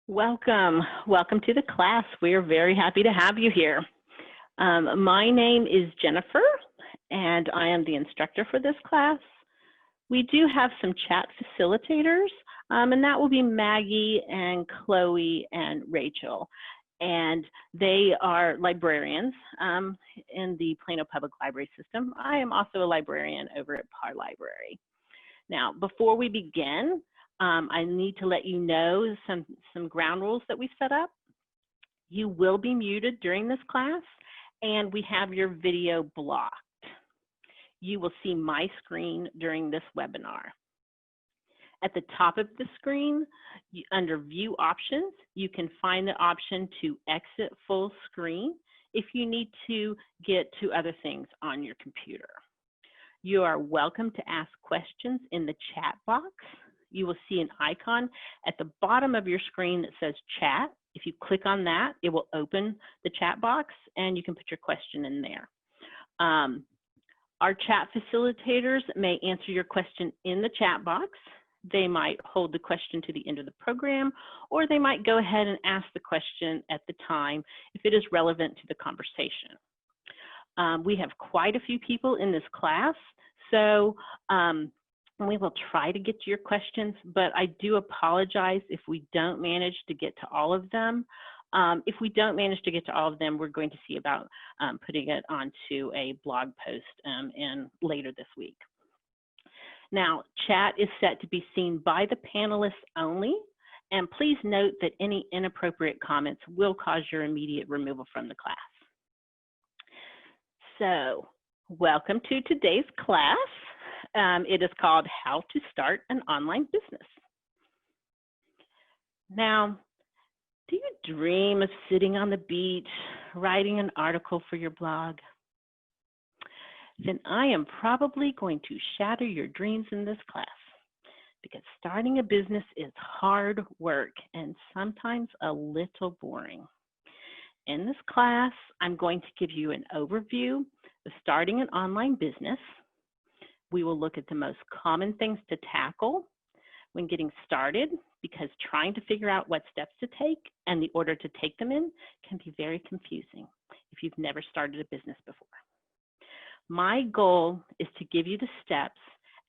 Welcome to the class. We're very happy to have you here. My name is Jennifer, and I am the instructor for this class. We do have some chat facilitators, and that will be Maggie and Chloe and Rachel. And they are librarians in the Plano Public Library System. I am also a librarian over at Par Library. Now, before we begin, I need to let you know some ground rules that we've set up. You will be muted during this class, and we have your video blocked. You will see my screen during this webinar. At the top of the screen, under View Options, you can find the option to exit full screen if you need to get to other things on your computer. You are welcome to ask questions in the chat box. You will see an icon at the bottom of your screen that says chat. If you click on that, it will open the chat box and you can put your question in there. Our chat facilitators may answer your question in the chat box. They might hold the question to the end of the program, or they might go ahead and ask the question at the time if it is relevant to the conversation. We have quite a few people in this class, so we will try to get to your questions, but I do apologize if we don't manage to get to all of them. If we don't manage to get to all of them, we're going to see about putting it onto a blog post later this week. Now, chat is set to be seen by the panelists only, and please note that any inappropriate comments will cause your immediate removal from the class. So, welcome to today's class. It is called How to Start an Online Business. Now, do you dream of sitting on the beach, writing an article for your blog? Then I am probably going to shatter your dreams in this class, because starting a business is hard work and sometimes a little boring. In this class, I'm going to give you an overview of starting an online business. We will look at the most common things to tackle when getting started, because trying to figure out what steps to take and the order to take them in can be very confusing if you've never started a business before. My goal is to give you the steps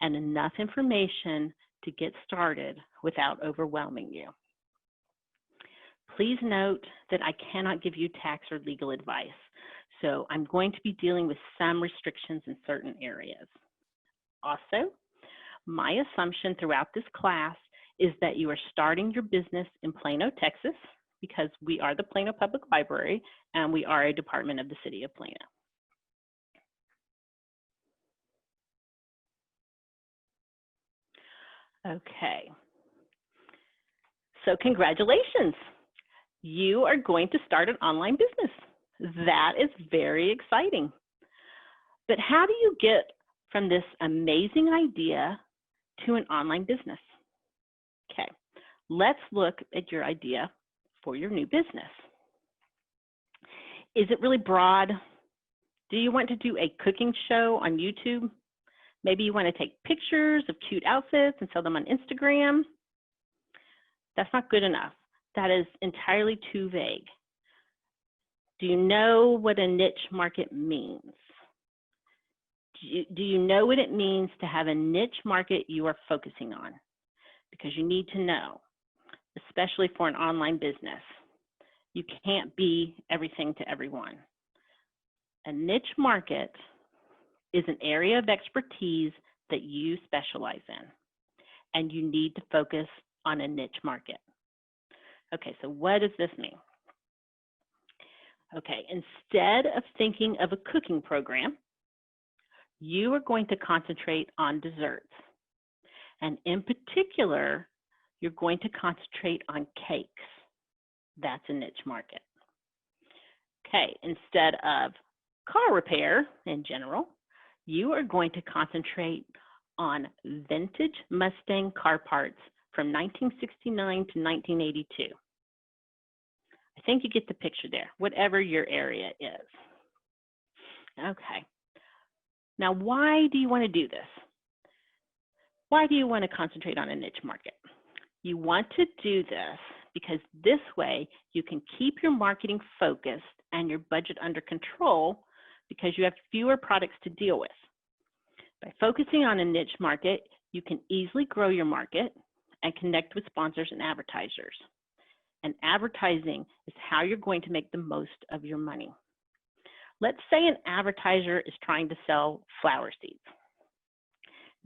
and enough information to get started without overwhelming you. Please note that I cannot give you tax or legal advice, so I'm going to be dealing with some restrictions in certain areas. Also, my assumption throughout this class is that you are starting your business in Plano, Texas, because we are the Plano Public Library and we are a department of the City of Plano. Okay, so congratulations. You are going to start an online business. That is very exciting. But how do you get from this amazing idea to an online business? Okay, let's look at your idea for your new business. Is it really broad? Do you want to do a cooking show on YouTube? Maybe you want to take pictures of cute outfits and sell them on Instagram. That's not good enough. That is entirely too vague. Do you know what a niche market means? Do you know what it means to have a niche market you are focusing on? Because you need to know, especially for an online business. You can't be everything to everyone. A niche market is an area of expertise that you specialize in, and you need to focus on a niche market. Okay, so what does this mean? Okay, instead of thinking of a cooking program, you are going to concentrate on desserts. And in particular, you're going to concentrate on cakes. That's a niche market. Okay, instead of car repair in general, you are going to concentrate on vintage Mustang car parts from 1969 to 1982. I think you get the picture there, whatever your area is. Okay. Now, why do you want to do this? Why do you want to concentrate on a niche market? You want to do this because this way you can keep your marketing focused and your budget under control because you have fewer products to deal with. By focusing on a niche market, you can easily grow your market and connect with sponsors and advertisers. And advertising is how you're going to make the most of your money. Let's say an advertiser is trying to sell flower seeds.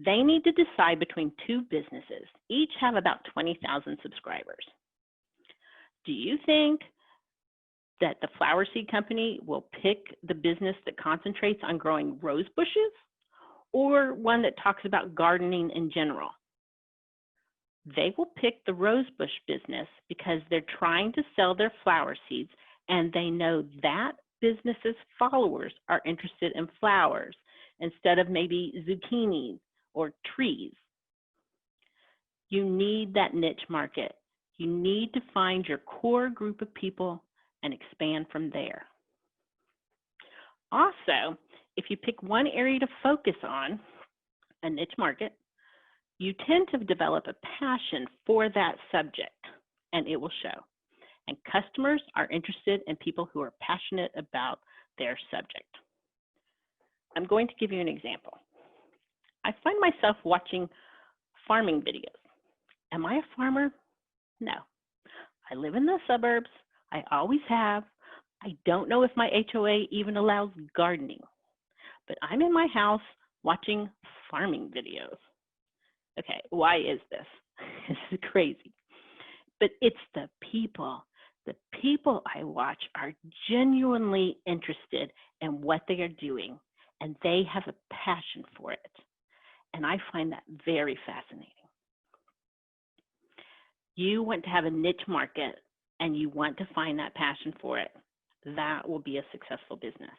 They need to decide between two businesses. Each have about 20,000 subscribers. Do you think that the flower seed company will pick the business that concentrates on growing rose bushes or one that talks about gardening in general? They will pick the rose bush business because they're trying to sell their flower seeds and they know that business's followers are interested in flowers instead of maybe zucchinis or trees. You need that niche market. You need to find your core group of people and expand from there. Also, if you pick one area to focus on, a niche market, you tend to develop a passion for that subject, and it will show. And customers are interested in people who are passionate about their subject. I'm going to give you an example. I find myself watching farming videos. Am I a farmer? No. I live in the suburbs. I always have. I don't know if my HOA even allows gardening, but I'm in my house watching farming videos. Okay, why is this? This is crazy. But it's the people. The people I watch are genuinely interested in what they are doing, and they have a passion for it. And I find that very fascinating. You want to have a niche market, and you want to find that passion for it. That will be a successful business.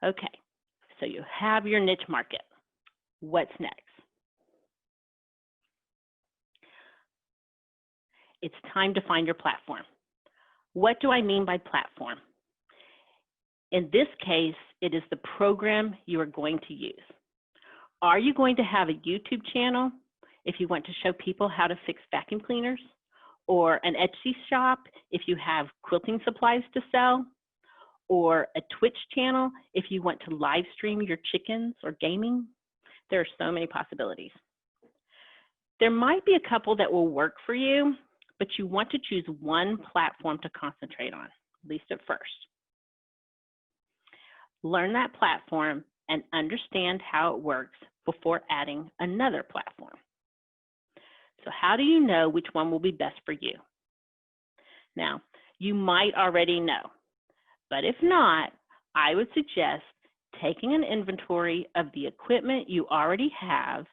Okay, so you have your niche market. What's next? It's time to find your platform. What do I mean by platform? In this case, it is the program you are going to use. Are you going to have a YouTube channel if you want to show people how to fix vacuum cleaners? Or an Etsy shop if you have quilting supplies to sell? Or a Twitch channel if you want to live stream your chickens or gaming? There are so many possibilities. There might be a couple that will work for you, but you want to choose one platform to concentrate on, at least at first. Learn that platform and understand how it works before adding another platform. So how do you know which one will be best for you? Now, you might already know, but if not, I would suggest taking an inventory of the equipment you already have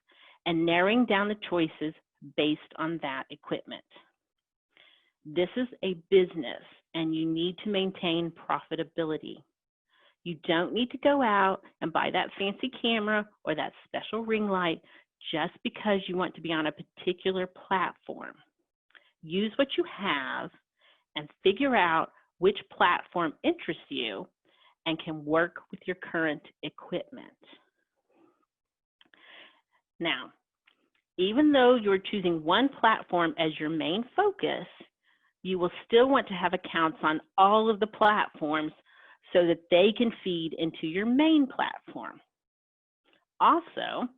and narrowing down the choices based on that equipment. This is a business and you need to maintain profitability. You don't need to go out and buy that fancy camera or that special ring light just because you want to be on a particular platform. Use what you have and figure out which platform interests you and can work with your current equipment. Now, even though you're choosing one platform as your main focus, you will still want to have accounts on all of the platforms so that they can feed into your main platform. Also,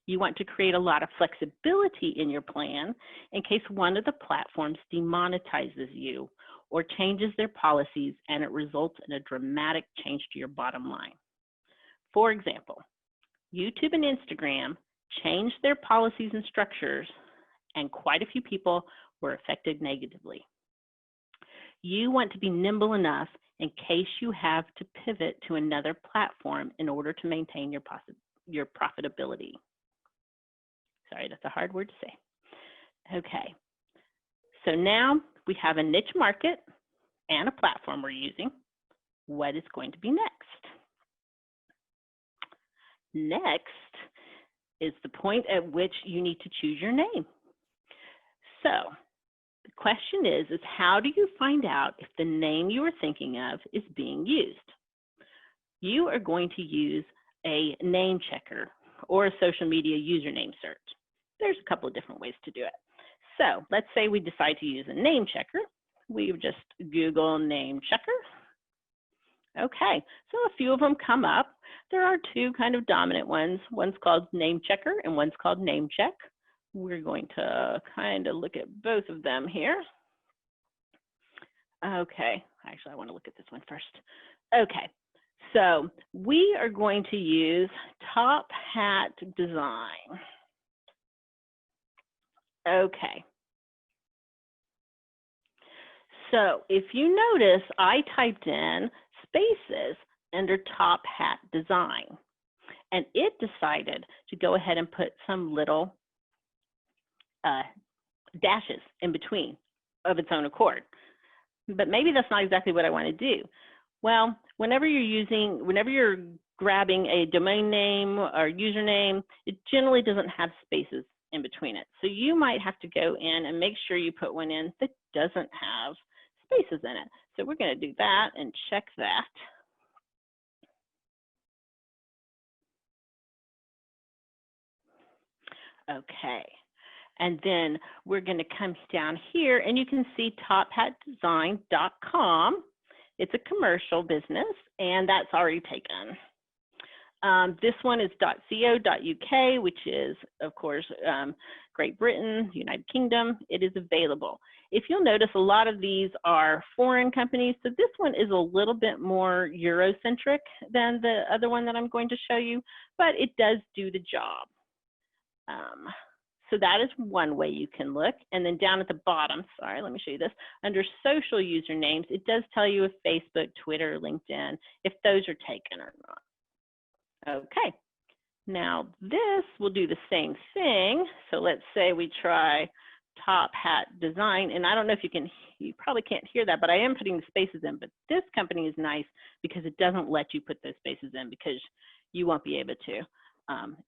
you want to create a lot of flexibility in your plan in case one of the platforms demonetizes you or changes their policies and it results in a dramatic change to your bottom line. For example, YouTube and Instagram changed their policies and structures, and quite a few people were affected negatively. You want to be nimble enough in case you have to pivot to another platform in order to maintain your profitability. Sorry, that's a hard word to say. Okay, so now we have a niche market and a platform we're using. What is going to be next? Next is the point at which you need to choose your name. So the question is how do you find out if the name you are thinking of is being used? You are going to use a name checker or a social media username search. there's a couple of different ways to do it. So let's say we decide to use a name checker. We would just Google name checker. Okay, so a few of them come up. There are two kind of dominant ones. One's called name checker and one's called name check. We're going to kind of look at both of them here. Okay, actually I want to look at this one first. Okay, so we are going to use Top Hat Design. Okay. So if you notice, I typed in spaces under Top Hat Design, and it decided to go ahead and put some little dashes in between of its own accord. But maybe that's not exactly what I want to do. Well, whenever you're grabbing a domain name or username, it generally doesn't have spaces in between it. So you might have to go in and make sure you put one in that doesn't have spaces in it. So we're going to do that and check that. Okay. And then we're going to come down here and you can see tophatdesign.com. It's a commercial business and that's already taken. This one is .co.uk, which is, of course, Great Britain, United Kingdom. It is available. If you'll notice, a lot of these are foreign companies. So this one is a little bit more Eurocentric than the other one that I'm going to show you, but it does do the job. So that is one way you can look. And then down at the bottom, sorry, let me show you this. Under social usernames, it does tell you if Facebook, Twitter, LinkedIn, if those are taken or not. Okay, now this will do the same thing. So let's say we try Top Hat Design, and I don't know if you probably can't hear that, but I am putting the spaces in. But this company is nice because it doesn't let you put those spaces in because you won't be able to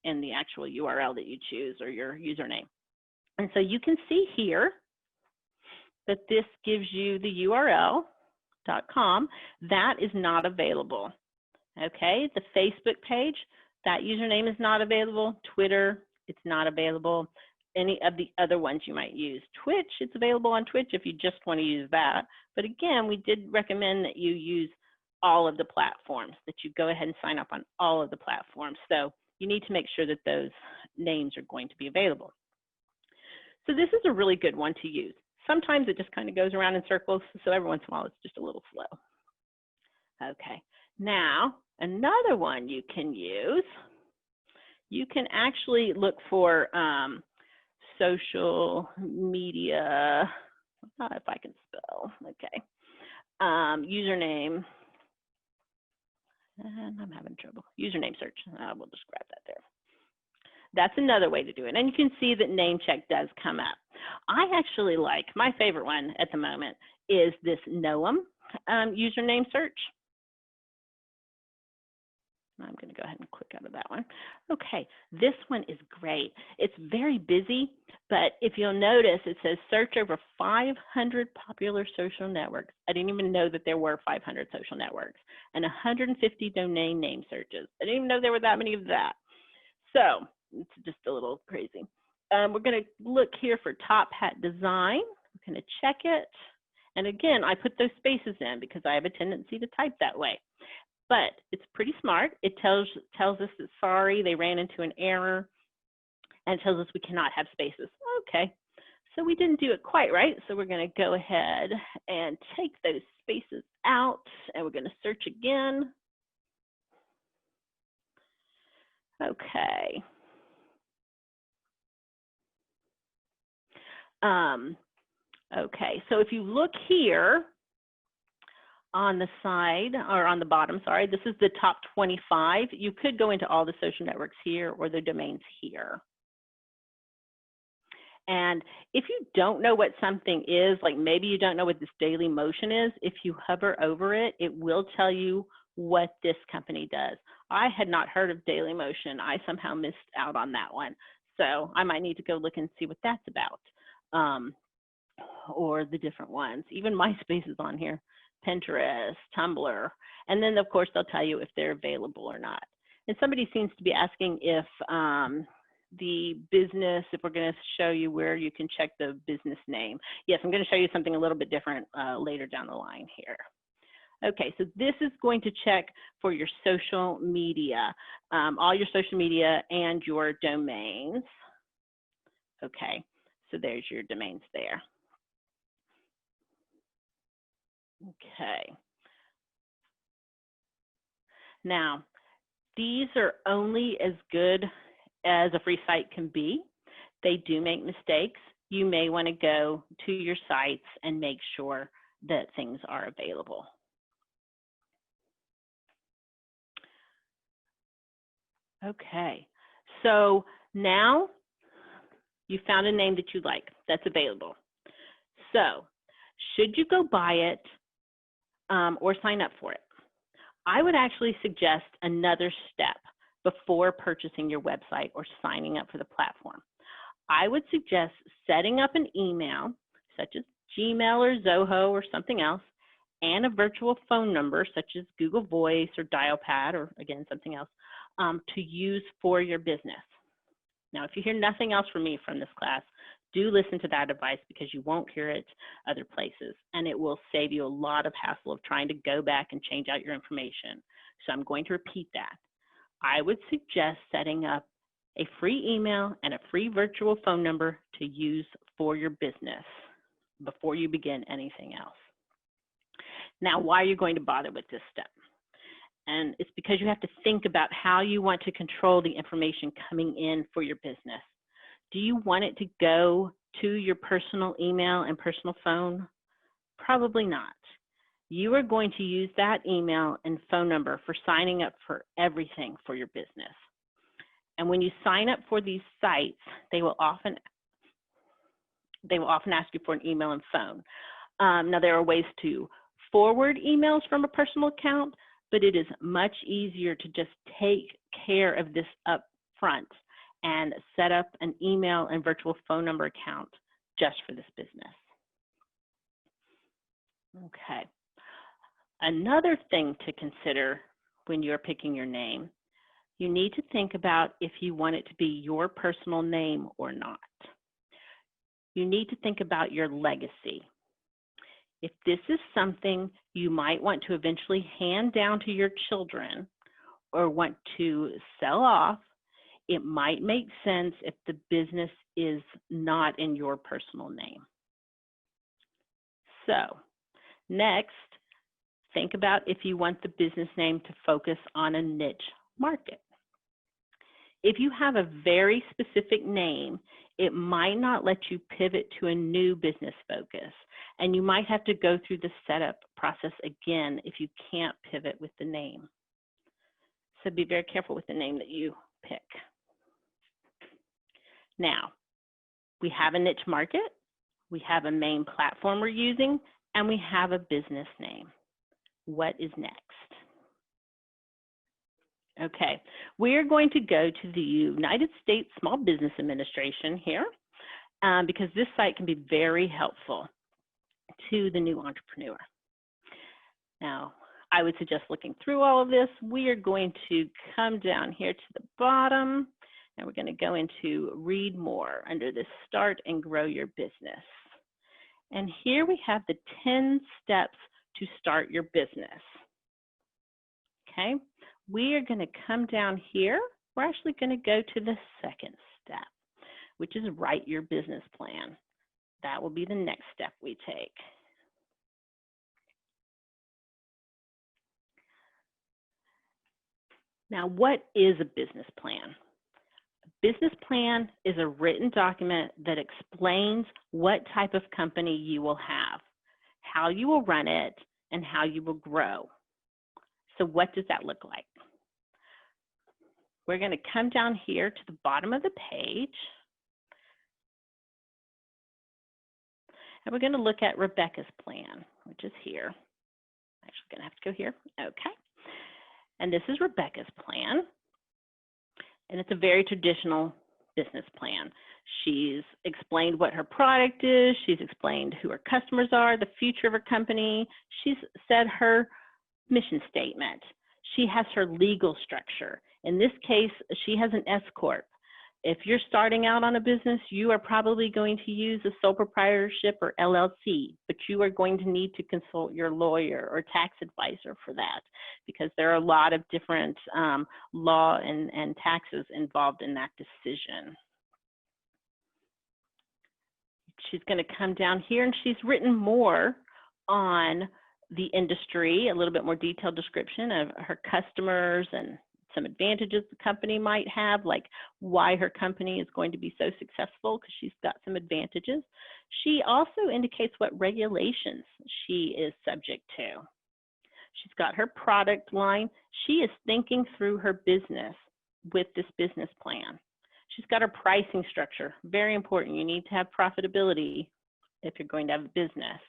in the actual URL that you choose or your username. And so you can see here that this gives you the URL.com. That is not available. Okay, the Facebook page, that username is not available. Twitter, it's not available. Any of the other ones you might use. Twitch, it's available on Twitch if you just want to use that. But again, we did recommend that you use all of the platforms, that you go ahead and sign up on all of the platforms. So you need to make sure that those names are going to be available. So this is a really good one to use. Sometimes it just kind of goes around in circles, so every once in a while it's just a little slow. Okay, now another one you can use, you can actually look for social media, if I can spell, okay, username, and I'm having trouble, username search, we'll just grab that there. That's another way to do it. And you can see that name check does come up. I actually like, my favorite one at the moment is this Noam username search. I'm going to go ahead and click out of that one. Okay, this one is great. It's very busy, but if you'll notice, it says search over 500 popular social networks. I didn't even know that there were 500 social networks and 150 domain name searches. I didn't even know there were that many of that. So it's just a little crazy. We're going to look here for Top Hat Design. We're going to check it. And again, I put those spaces in because I have a tendency to type that way. But it's pretty smart. It tells us that, sorry, they ran into an error, and it tells us we cannot have spaces. Okay, so we didn't do it quite right. So we're going to go ahead and take those spaces out, and we're going to search again. Okay. Okay, so if you look here, on the side, or on the bottom, sorry, this is the top 25. You could go into all the social networks here or the domains here. And if you don't know what something is, like maybe you don't know what this Daily Motion is, if you hover over it, it will tell you what this company does. I had not heard of Daily Motion. I somehow missed out on that one. So I might need to go look and see what that's about, or the different ones. Even MySpace is on here. Pinterest, Tumblr, and then of course they'll tell you if they're available or not. And somebody seems to be asking if the business, if we're going to show you where you can check the business name. Yes, I'm going to show you something a little bit different later down the line here. Okay, so this is going to check for your social media, all your social media and your domains. Okay, so there's your domains there. Okay. Now, these are only as good as a free site can be. They do make mistakes. You may want to go to your sites and make sure that things are available. Okay, so now you found a name that you like that's available. So should you go buy it or sign up for it? I would actually suggest another step before purchasing your website or signing up for the platform. I would suggest setting up an email, such as Gmail or Zoho or something else, and a virtual phone number, such as Google Voice or Dialpad, or again, something else, to use for your business. Now, if you hear nothing else from me from this class, do listen to that advice because you won't hear it other places, and it will save you a lot of hassle of trying to go back and change out your information. So I'm going to repeat that. I would suggest setting up a free email and a free virtual phone number to use for your business before you begin anything else. Now, why are you going to bother with this step? And it's because you have to think about how you want to control the information coming in for your business. Do you want it to go to your personal email and personal phone? Probably not. You are going to use that email and phone number for signing up for everything for your business. And when you sign up for these sites, they will often ask you for an email and phone. Now, there are ways to forward emails from a personal account, but it is much easier to just take care of this up front and set up an email and virtual phone number account just for this business. Okay. Another thing to consider when you're picking your name, you need to think about if you want it to be your personal name or not. You need to think about your legacy. If this is something you might want to eventually hand down to your children or want to sell off, it might make sense if the business is not in your personal name. So, next, think about if you want the business name to focus on a niche market. If you have a very specific name, it might not let you pivot to a new business focus, and you might have to go through the setup process again if you can't pivot with the name. So be very careful with the name that you pick. Now, we have a niche market, we have a main platform we're using, and we have a business name. What is next? Okay, we're going to go to the United States Small Business Administration here because this site can be very helpful to the new entrepreneur. Now, I would suggest looking through all of this. We are going to come down here to the bottom and we're going to go into Read More under this Start and Grow Your Business. And here we have the 10 steps to start your business. Okay. We are going to come down here. We're actually going to go to the second step, which is write your business plan. That will be the next step we take. Now, what is a business plan? A business plan is a written document that explains what type of company you will have, how you will run it, and how you will grow. So what does that look like? We're going to come down here to the bottom of the page. And we're going to look at Rebecca's plan, which is here. I'm actually going to have to go here. Okay. And this is Rebecca's plan. And it's a very traditional business plan. She's explained what her product is. She's explained who her customers are, the future of her company. She's said her mission statement. She has her legal structure. In this case, she has an S Corp. If you're starting out on a business, you are probably going to use a sole proprietorship or LLC, but you are going to need to consult your lawyer or tax advisor for that, because there are a lot of different law and taxes involved in that decision. She's going to come down here, and she's written more on the industry, a little bit more detailed description of her customers and some advantages the company might have, like why her company is going to be so successful, because she's got some advantages. She also indicates what regulations she is subject to. She's got her product line. She is thinking through her business with this business plan. She's got her pricing structure, very important. You need to have profitability if you're going to have a business.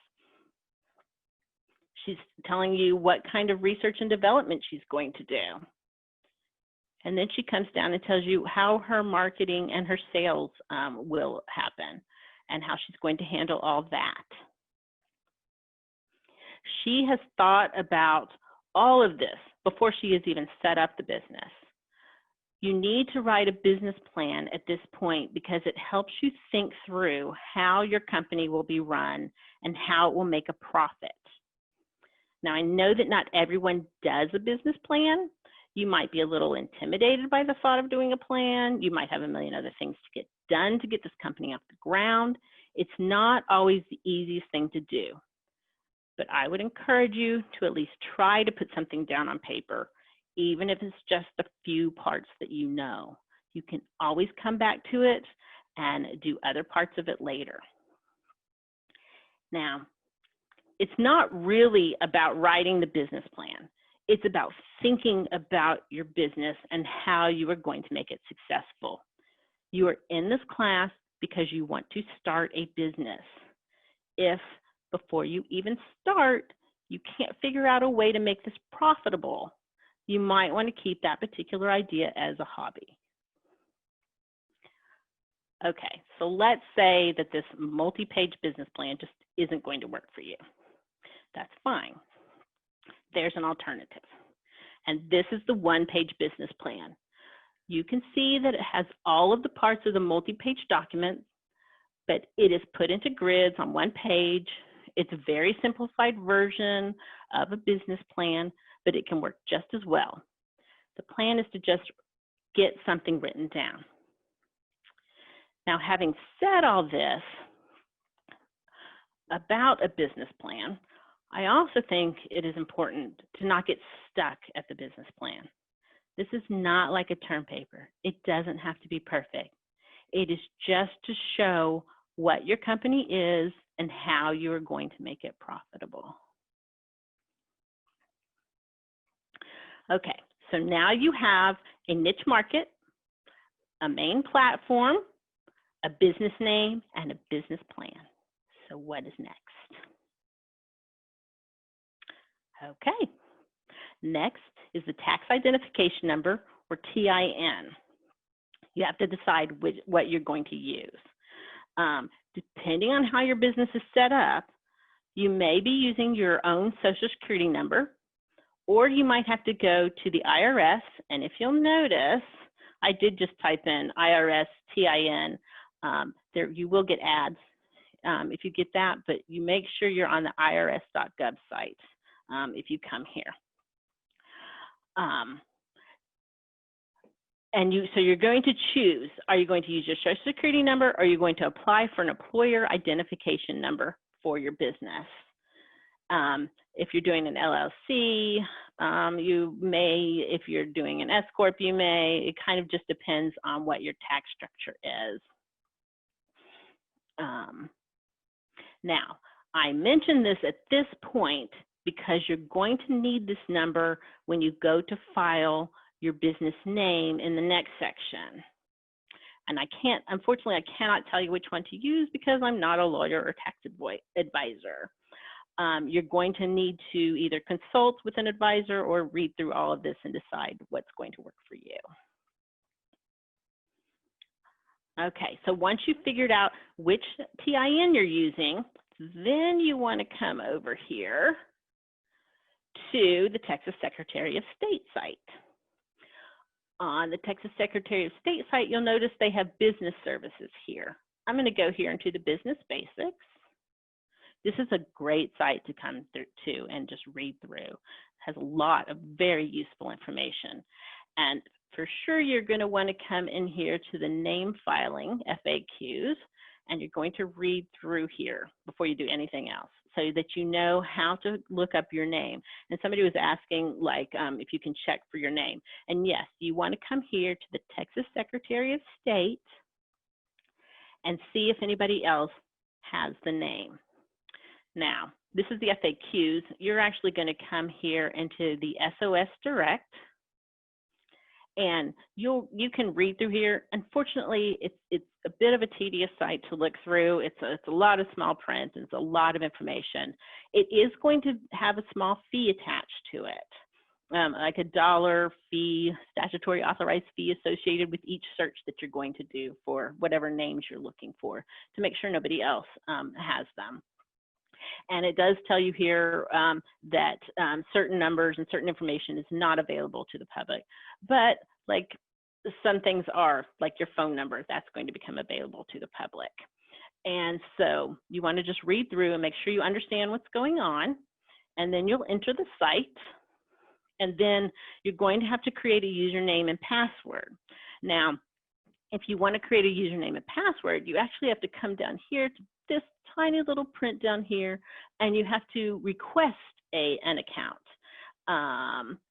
She's telling you what kind of research and development she's going to do. And then she comes down and tells you how her marketing and her sales will happen and how she's going to handle all that. She has thought about all of this before she has even set up the business. You need to write a business plan at this point because it helps you think through how your company will be run and how it will make a profit. Now, I know that not everyone does a business plan. You might be a little intimidated by the thought of doing a plan. You might have a million other things to get done to get this company off the ground. It's not always the easiest thing to do. But I would encourage you to at least try to put something down on paper, even if it's just a few parts that you know. You can always come back to it and do other parts of it later. Now, it's not really about writing the business plan. It's about thinking about your business and how you are going to make it successful. You are in this class because you want to start a business. If before you even start, you can't figure out a way to make this profitable, you might want to keep that particular idea as a hobby. Okay, so let's say that this multi-page business plan just isn't going to work for you. That's fine. There's an alternative. And this is the one-page business plan. You can see that it has all of the parts of the multi-page document, but it is put into grids on one page. It's a very simplified version of a business plan, but it can work just as well. The plan is to just get something written down. Now, having said all this about a business plan, I also think it is important to not get stuck at the business plan. This is not like a term paper. It doesn't have to be perfect. It is just to show what your company is and how you are going to make it profitable. Okay, so now you have a niche market, a main platform, a business name, and a business plan. So what is next? Okay, next is the tax identification number, or TIN. You have to decide what you're going to use. Depending on how your business is set up, you may be using your own Social Security number, or you might have to go to the IRS. And if you'll notice, I did just type in IRS TIN. There you will get ads if you get that, but you make sure you're on the irs.gov site if you come here. So you're going to choose, are you going to use your Social Security number, or are you going to apply for an employer identification number for your business? If you're doing an LLC, you may, if you're doing an S Corp, you may. It kind of just depends on what your tax structure is. Now, I mentioned this at this point because you're going to need this number when you go to file your business name in the next section. And unfortunately, I cannot tell you which one to use because I'm not a lawyer or tax advisor. You're going to need to either consult with an advisor or read through all of this and decide what's going to work for you. Okay, so once you've figured out which TIN you're using, then you want to come over here to the Texas Secretary of State site. On the Texas Secretary of State site, you'll notice they have business services here. I'm going to go here into the business basics. This is a great site to come through to and just read through. It has a lot of very useful information. And for sure, you're going to want to come in here to the name filing FAQs, and you're going to read through here before you do anything else so that you know how to look up your name. And somebody was asking, like, if you can check for your name. And yes, you want to come here to the Texas Secretary of State and see if anybody else has the name. Now, this is the FAQs. You're actually going to come here into the SOS Direct, and you can read through here. Unfortunately, it's a bit of a tedious site to look through. It's a lot of small print. It's a lot of information. It is going to have a small fee attached to it, like a $1 fee, statutory authorized fee associated with each search that you're going to do for whatever names you're looking for to make sure nobody else has them. And it does tell you here that certain numbers and certain information is not available to the public. But like some things are, like your phone number, that's going to become available to the public. And so you want to just read through and make sure you understand what's going on. And then you'll enter the site. And then you're going to have to create a username and password. Now, if you want to create a username and password, you actually have to come down here to this tiny little print down here, and you have to request an account.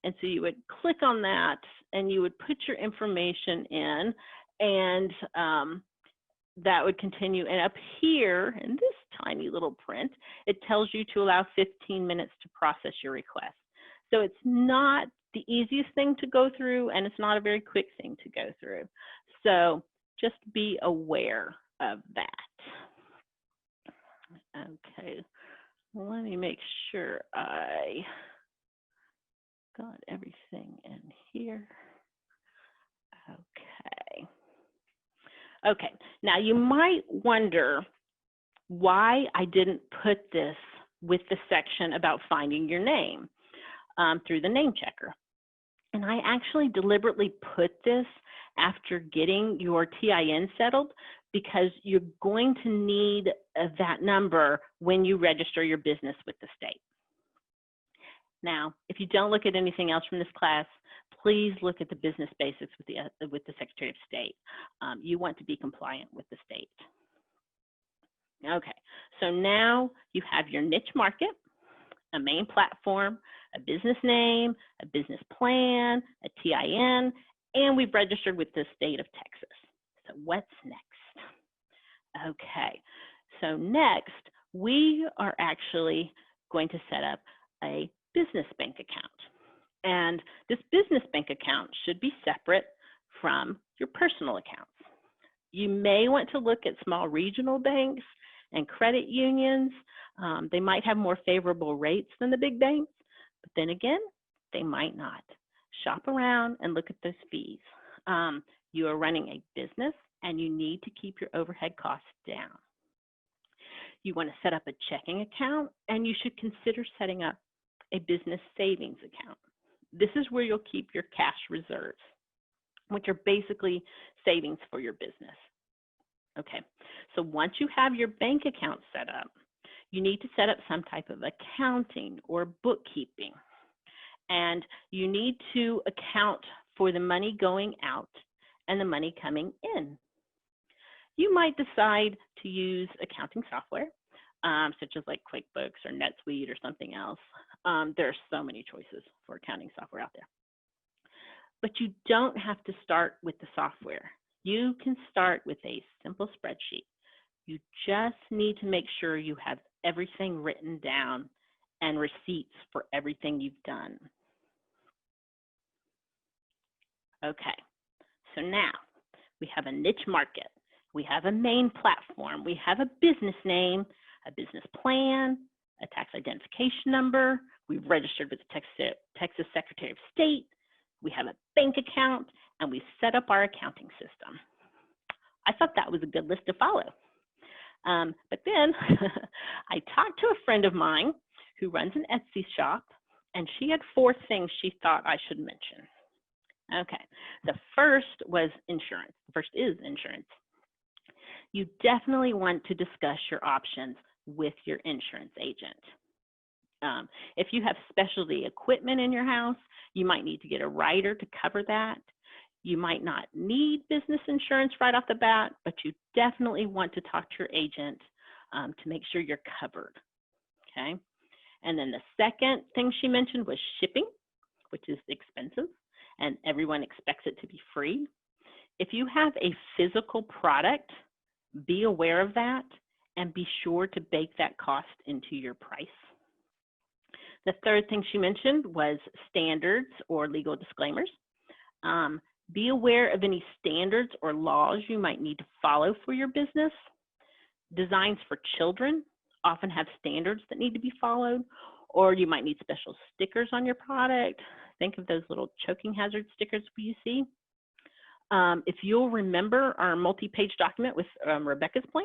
And so you would click on that, and you would put your information in, and that would continue. And up here in this tiny little print, it tells you to allow 15 minutes to process your request. So it's not the easiest thing to go through, and it's not a very quick thing to go through. So just be aware of that. Okay, let me make sure I got everything in here. Okay, now you might wonder why I didn't put this with the section about finding your name through the name checker. And I actually deliberately put this after getting your TIN settled, because you're going to need that number when you register your business with the state. Now, if you don't look at anything else from this class, please look at the business basics with the Secretary of State. You want to be compliant with the state. Okay, so now you have your niche market, a main platform, a business name, a business plan, a TIN, and we've registered with the state of Texas. So what's next? Okay, so next we are actually going to set up a business bank account. And this business bank account should be separate from your personal accounts. You may want to look at small regional banks and credit unions. They might have more favorable rates than the big banks, but then again, they might not. Shop around and look at those fees. You are running a business and you need to keep your overhead costs down. You want to set up a checking account, and you should consider setting up a business savings account. This is where you'll keep your cash reserves, which are basically savings for your business. Okay, so once you have your bank account set up, you need to set up some type of accounting or bookkeeping. And you need to account for the money going out and the money coming in. You might decide to use accounting software, such as like QuickBooks or NetSuite or something else. There are so many choices for accounting software out there. But you don't have to start with the software. You can start with a simple spreadsheet. You just need to make sure you have everything written down and receipts for everything you've done. Okay, so now we have a niche market. We have a main platform. We have a business name, a business plan, a tax identification number. We've registered with the Texas Secretary of State. We have a bank account, and we set up our accounting system. I thought that was a good list to follow. But then I talked to a friend of mine who runs an Etsy shop, and she had 4 things she thought I should mention. Okay, the first was insurance. The first is insurance. You definitely want to discuss your options with your insurance agent. If you have specialty equipment in your house, you might need to get a rider to cover that. You might not need business insurance right off the bat, but you definitely want to talk to your agent to make sure you're covered, okay? And then the second thing she mentioned was shipping, which is expensive, and everyone expects it to be free. If you have a physical product, be aware of that and be sure to bake that cost into your price. The third thing she mentioned was standards or legal disclaimers. Be aware of any standards or laws you might need to follow for your business. Designs for children often have standards that need to be followed, or you might need special stickers on your product. Think of those little choking hazard stickers you see. If you'll remember our multi-page document with Rebecca's plan,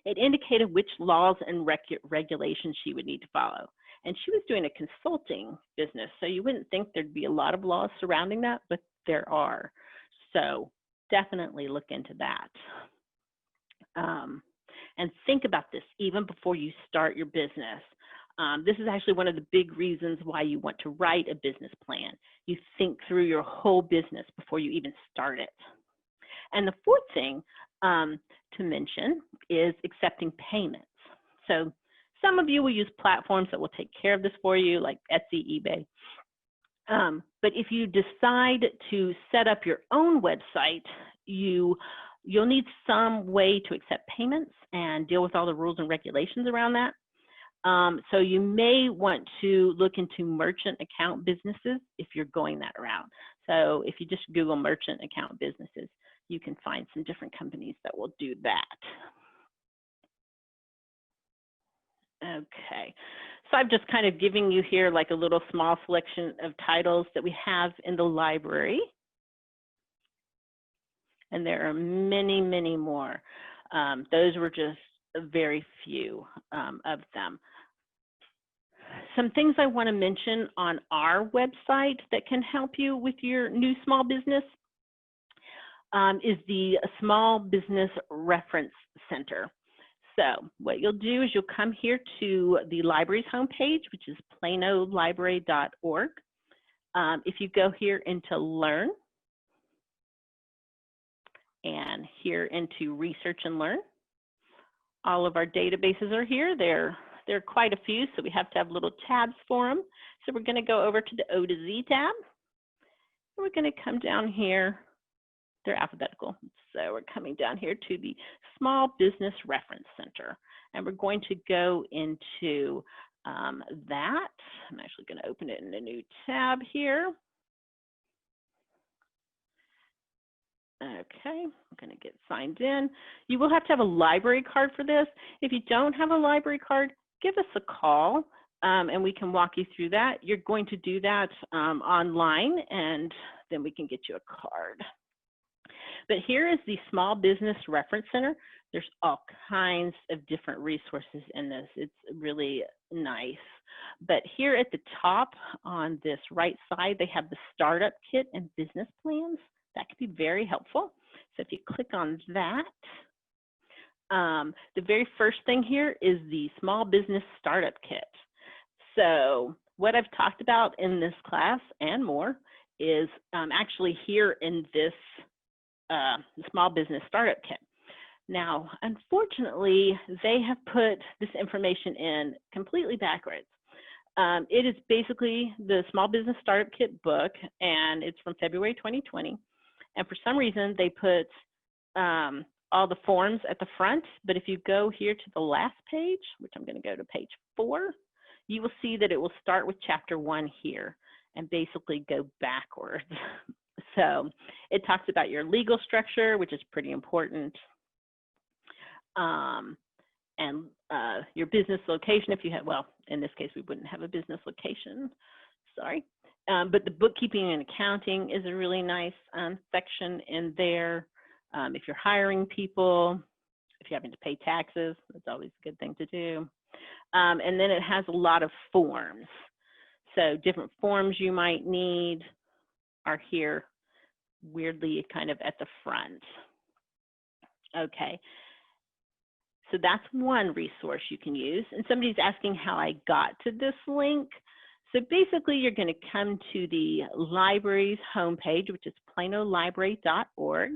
it indicated which laws and regulations she would need to follow. And she was doing a consulting business, so you wouldn't think there'd be a lot of laws surrounding that, but there are. So definitely look into that. And think about this even before you start your business. This is actually one of the big reasons why you want to write a business plan. You think through your whole business before you even start it. And the fourth thing to mention is accepting payments. So some of you will use platforms that will take care of this for you, like Etsy, eBay. But if you decide to set up your own website, you'll need some way to accept payments and deal with all the rules and regulations around that. So you may want to look into merchant account businesses if you're going that route. So if you just Google merchant account businesses, you can find some different companies that will do that. Okay, so I'm just kind of giving you here like a little small selection of titles that we have in the library. And there are many, many more. Those were just very few of them. Some things I want to mention on our website that can help you with your new small business is the Small Business Reference Center. So what you'll do is you'll come here to the library's homepage, which is planolibrary.org. If you go here into Learn and here into Research and Learn, all of our databases are here. There are quite a few, so we have to have little tabs for them. So we're going to go over to the O to Z tab. And we're going to come down here. They're alphabetical. So we're coming down here to the Small Business Reference Center. And we're going to go into that. I'm actually going to open it in a new tab here. Okay, I'm going to get signed in. You will have to have a library card for this. If you don't have a library card, give us a call and we can walk you through that. You're going to do that online and then we can get you a card. But here is the Small Business Reference Center. There's all kinds of different resources in this. It's really nice. But here at the top on this right side, they have the Startup Kit and Business Plans. That could be very helpful. So if you click on that, the very first thing here is the Small Business Startup Kit. So what I've talked about in this class and more is actually here in this Small Business Startup Kit. Now, unfortunately, they have put this information in completely backwards. It is basically the Small Business Startup Kit book, and it's from February 2020. And for some reason, they put all the forms at the front. But if you go here to the last page, which I'm going to go to page 4, you will see that it will start with chapter 1 here and basically go backwards. So it talks about your legal structure, which is pretty important, and your business location if you have, well, in this case, we wouldn't have a business location, sorry. But the bookkeeping and accounting is a really nice section in there. If you're hiring people, if you're having to pay taxes, that's always a good thing to do. And then it has a lot of forms. So different forms you might need. are here weirdly kind of at the front. Okay, so that's one resource you can use. And somebody's asking how I got to this link. So basically, you're going to come to the library's homepage, which is planolibrary.org.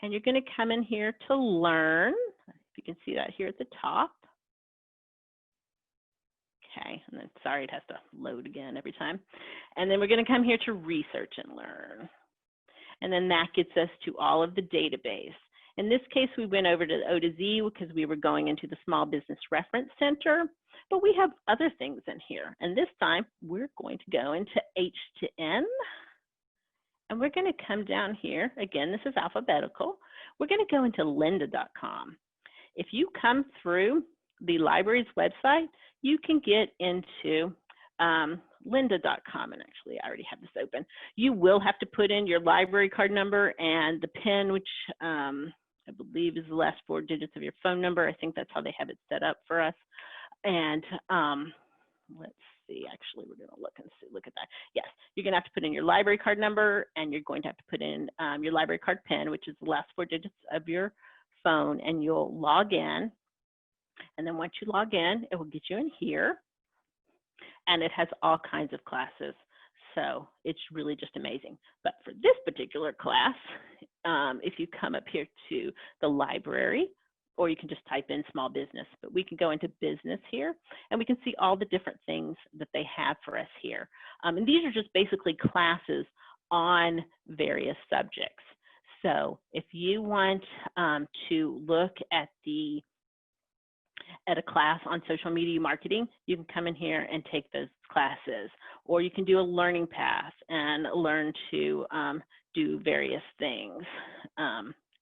And you're going to come in here to learn. If you can see that here at the top. Okay, and then sorry, it has to load again every time. And then we're going to come here to research and learn. And then that gets us to all of the database. In this case, we went over to O to Z because we were going into the Small Business Reference Center, but we have other things in here. And this time, we're going to go into H to N, and we're going to come down here. Again, this is alphabetical. We're going to go into lynda.com. If you come through the library's website, you can get into lynda.com, and actually I already have this open. You will have to put in your library card number and the PIN, which I believe is the last 4 digits of your phone number. I think that's how they have it set up for us. And let's see, actually we're gonna look and see, look at that. Yes, you're gonna have to put in your library card number, and you're going to have to put in your library card PIN, which is the last 4 digits of your phone, and you'll log in. And then once you log in, it will get you in here, and it has all kinds of classes. So it's really just amazing. But for this particular class, if you come up here to the library, or you can just type in small business, but we can go into business here, and we can see all the different things that they have for us here. And these are just basically classes on various subjects. So if you want to look at a class on social media marketing, you can come in here and take those classes, or you can do a learning path and learn to do various things.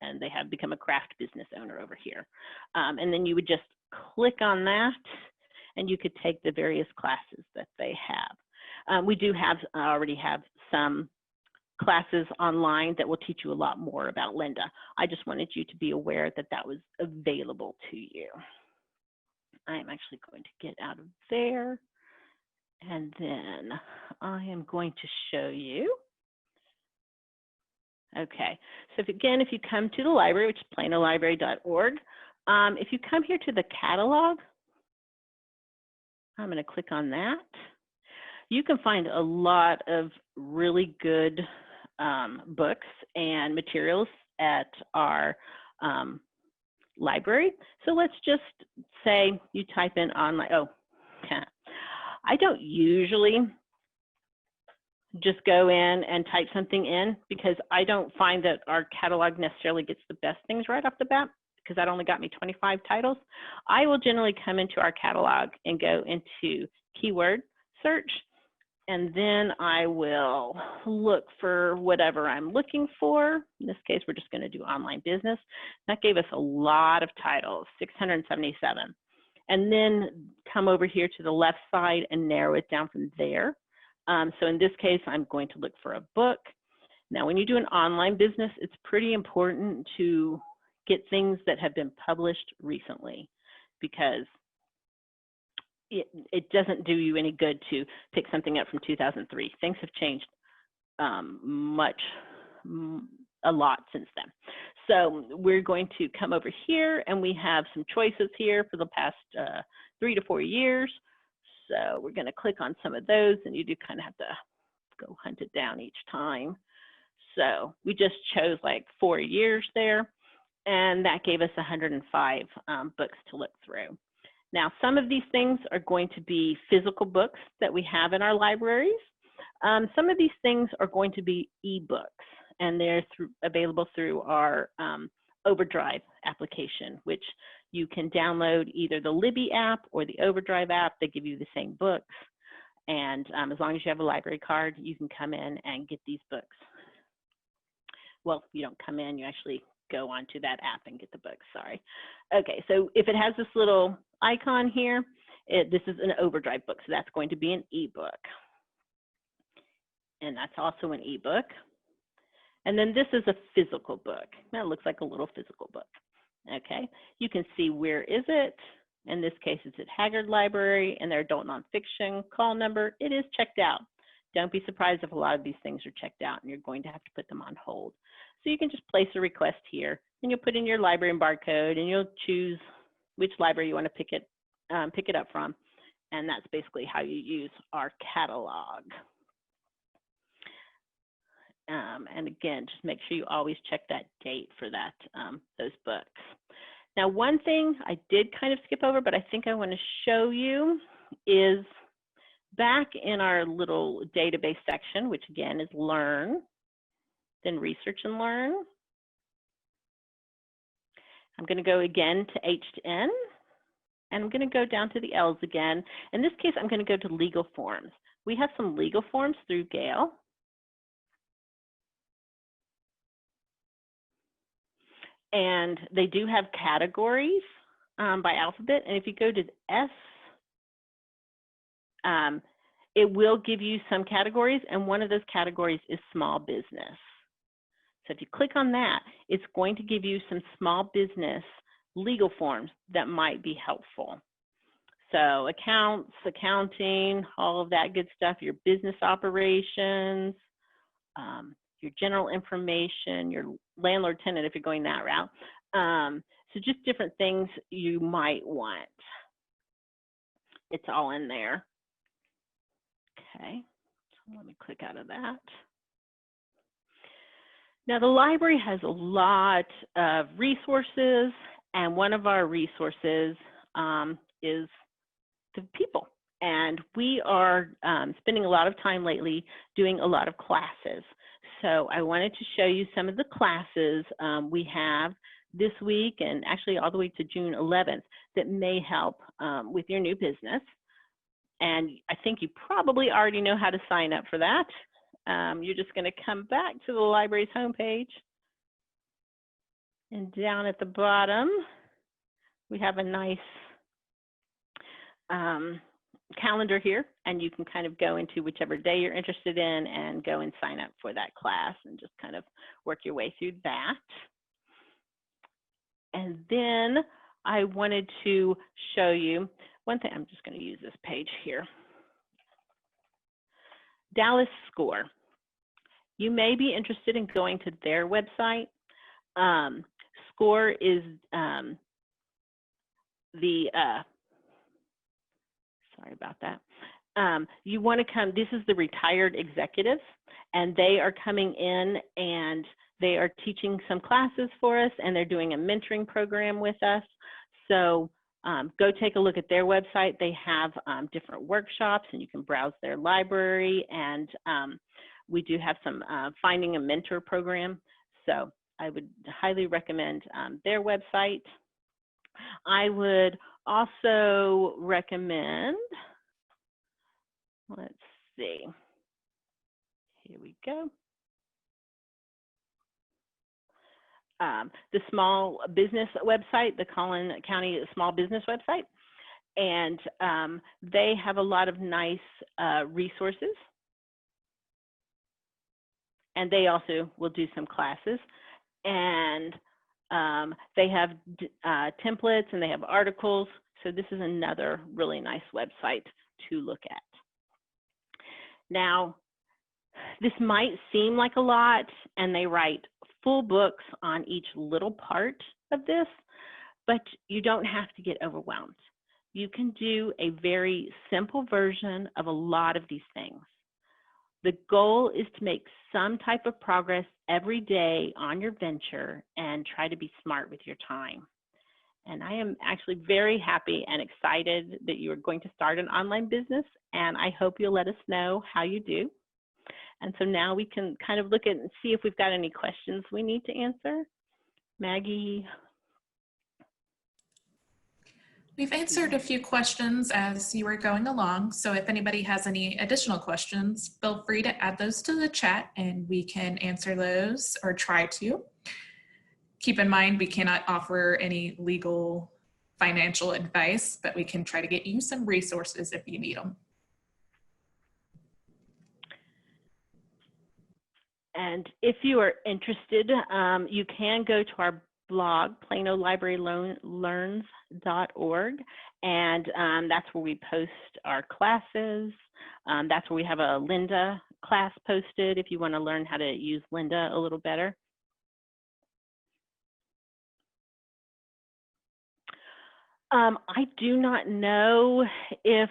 And they have become a craft business owner over here. And then you would just click on that, and you could take the various classes that they have. We do have already have some classes online that will teach you a lot more about Lynda. I just wanted you to be aware that that was available to you. I'm actually going to get out of there, and then I am going to show you. Okay, so if you come to the library, which is planolibrary.org, if you come here to the catalog, I'm going to click on that. You can find a lot of really good books and materials at our library. So let's just say you type in online. Oh, I don't usually just go in and type something in, because I don't find that our catalog necessarily gets the best things right off the bat, because that only got me 25 titles. I will generally come into our catalog and go into keyword search, and then I will look for whatever I'm looking for. In this case, we're just going to do online business. That gave us a lot of titles, 677. And then come over here to the left side and narrow it down from there. So in this case, I'm going to look for a book. Now, when you do an online business, it's pretty important to get things that have been published recently, because it doesn't do you any good to pick something up from 2003. Things have changed a lot since then. So we're going to come over here, and we have some choices here for the past 3 to 4 years. So we're going to click on some of those, and you do kind of have to go hunt it down each time. So we just chose like 4 years there, and that gave us 105 books to look through. Now, some of these things are going to be physical books that we have in our libraries. Some of these things are going to be ebooks, and they're available through our Overdrive application, which you can download either the Libby app or the Overdrive app. They give you the same books. And as long as you have a library card, you can come in and get these books. Well, you don't come in, you actually go onto that app and get the books, sorry. Okay, so if it has this little icon here, this is an Overdrive book, so that's going to be an ebook. And that's also an ebook. And then this is a physical book. That looks like a little physical book. Okay, you can see where is it. In this case, it's at Haggard Library, and their adult nonfiction call number. It is checked out. don't be surprised if a lot of these things are checked out and you're going to have to put them on hold. So you can just place a request here, and you'll put in your library and barcode, and you'll choose which library you want to pick it up from. And that's basically how you use our catalog. And again, just make sure you always check that date for that those books. Now, one thing I did kind of skip over, but I think I want to show you is back in our little database section, which again is Learn, then Research and Learn. I'm going to go again to H to N, and I'm going to go down to the L's again. In this case, I'm going to go to legal forms. We have some legal forms through Gale. And they do have categories by alphabet. And if you go to S, it will give you some categories. And one of those categories is small business. So if you click on that, it's going to give you some small business legal forms that might be helpful. So accounts, accounting, all of that good stuff, your business operations, your general information, your landlord tenant if you're going that route. So just different things you might want. It's all in there. Okay, so let me click out of that. Now the library has a lot of resources, and one of our resources is the people. And we are spending a lot of time lately doing a lot of classes. So I wanted to show you some of the classes we have this week and actually all the way to June 11th that may help with your new business. And I think you probably already know how to sign up for that. You're just going to come back to the library's homepage. And down at the bottom, we have a nice calendar here, and you can kind of go into whichever day you're interested in and go and sign up for that class and just kind of work your way through that. And then I wanted to show you one thing. I'm just going to use this page here. Dallas Score. You may be interested in going to their website. Score is sorry about that. You want to come, this is the retired executives, and they are coming in and they are teaching some classes for us, and they're doing a mentoring program with us. So go take a look at their website. They have different workshops, and you can browse their library, and we do have some Finding a Mentor program. So I would highly recommend their website. I would also recommend, let's see, here we go. The small business website, the Collin County Small Business website, and they have a lot of nice resources, and they also will do some classes, and they have templates and they have articles. So this is another really nice website to look at. Now, this might seem like a lot, and they write full books on each little part of this, but you don't have to get overwhelmed. You can do a very simple version of a lot of these things. The goal is to make some type of progress every day on your venture and try to be smart with your time. And I am actually very happy and excited that you are going to start an online business, and I hope you'll let us know how you do. And so now we can kind of look at and see if we've got any questions we need to answer. Maggie? We've answered a few questions as you were going along, so if anybody has any additional questions, feel free to add those to the chat and we can answer those or try to. Keep in mind, we cannot offer any legal financial advice, but we can try to get you some resources if you need them. And if you are interested, you can go to our blog, planolibrarylearns.org, and that's where we post our classes. That's where we have a Lynda class posted if you want to learn how to use Lynda a little better. I do not know if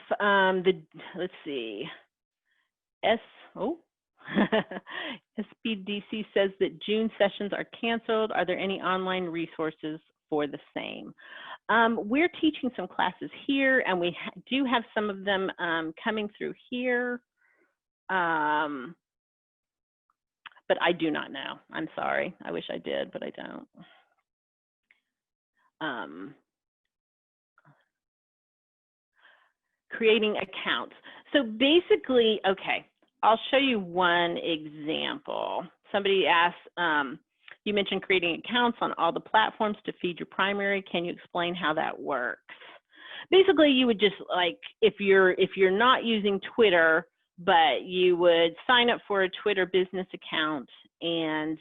let's see, SBDC says that June sessions are canceled. Are there any online resources for the same? We're teaching some classes here, and we do have some of them coming through here. But I do not know. I'm sorry. I wish I did, but I don't. Creating accounts. So basically, okay, I'll show you one example. Somebody asked, you mentioned creating accounts on all the platforms to feed your primary. Can you explain how that works? Basically, you would just like, if you're not using Twitter, but you would sign up for a Twitter business account, and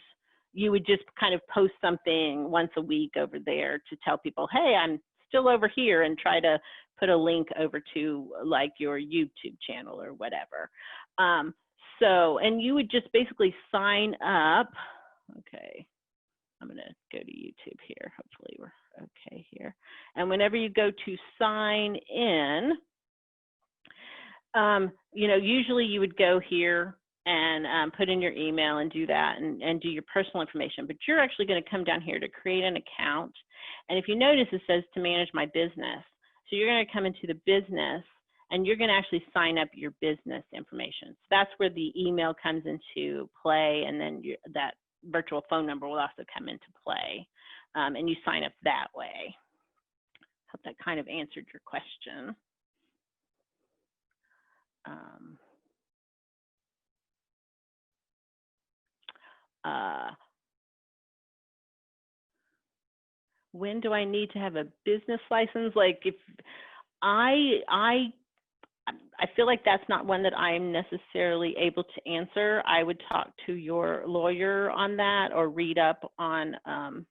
you would just kind of post something once a week over there to tell people, hey, I'm still over here, and try to put a link over to like your YouTube channel or whatever. And you would just basically sign up. Okay, I'm gonna go to YouTube here. Hopefully we're okay here. And whenever you go to sign in, you know, usually you would go here and put in your email and do that and do your personal information, but you're actually going to come down here to create an account. And if you notice, it says to manage my business. So you're going to come into the business, and you're going to actually sign up your business information. So that's where the email comes into play, and then that virtual phone number will also come into play, and you sign up that way. Hope that kind of answered your question. When do I need to have a business license? Like, if I feel like that's not one that I'm necessarily able to answer. I would talk to your lawyer on that, or read up on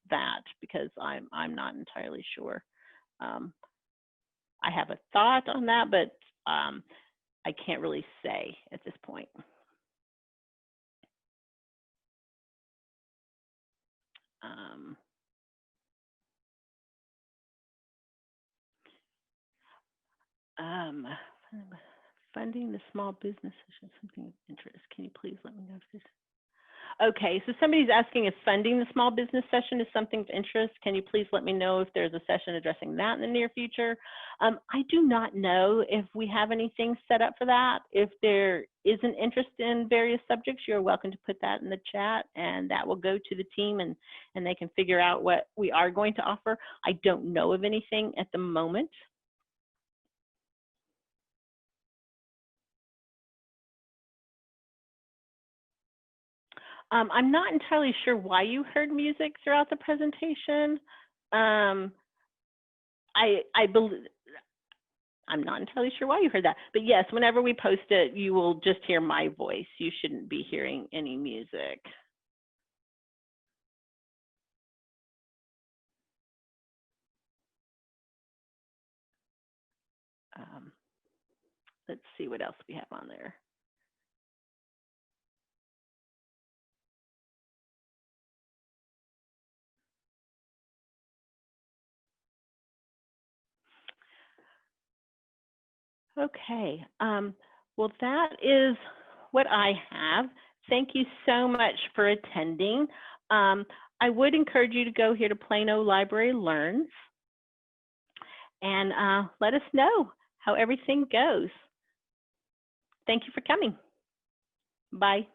that, because I'm not entirely sure. I have a thought on that, but I can't really say at this point. Funding the small business session, something of interest. Can you please let me know if this? Okay, so somebody's asking if funding the small business session is something of interest. Can you please let me know if there's a session addressing that in the near future? I do not know if we have anything set up for that. If there is an interest in various subjects, you're welcome to put that in the chat, and that will go to the team, and they can figure out what we are going to offer. I don't know of anything at the moment. I'm not entirely sure why you heard music throughout the presentation. I believe, I'm not entirely sure why you heard that, but yes, whenever we post it, you will just hear my voice. You shouldn't be hearing any music. Let's see what else we have on there. Okay, well, that is what I have. Thank you so much for attending. I would encourage you to go here to Plano Library Learns, and let us know how everything goes. Thank you for coming. Bye.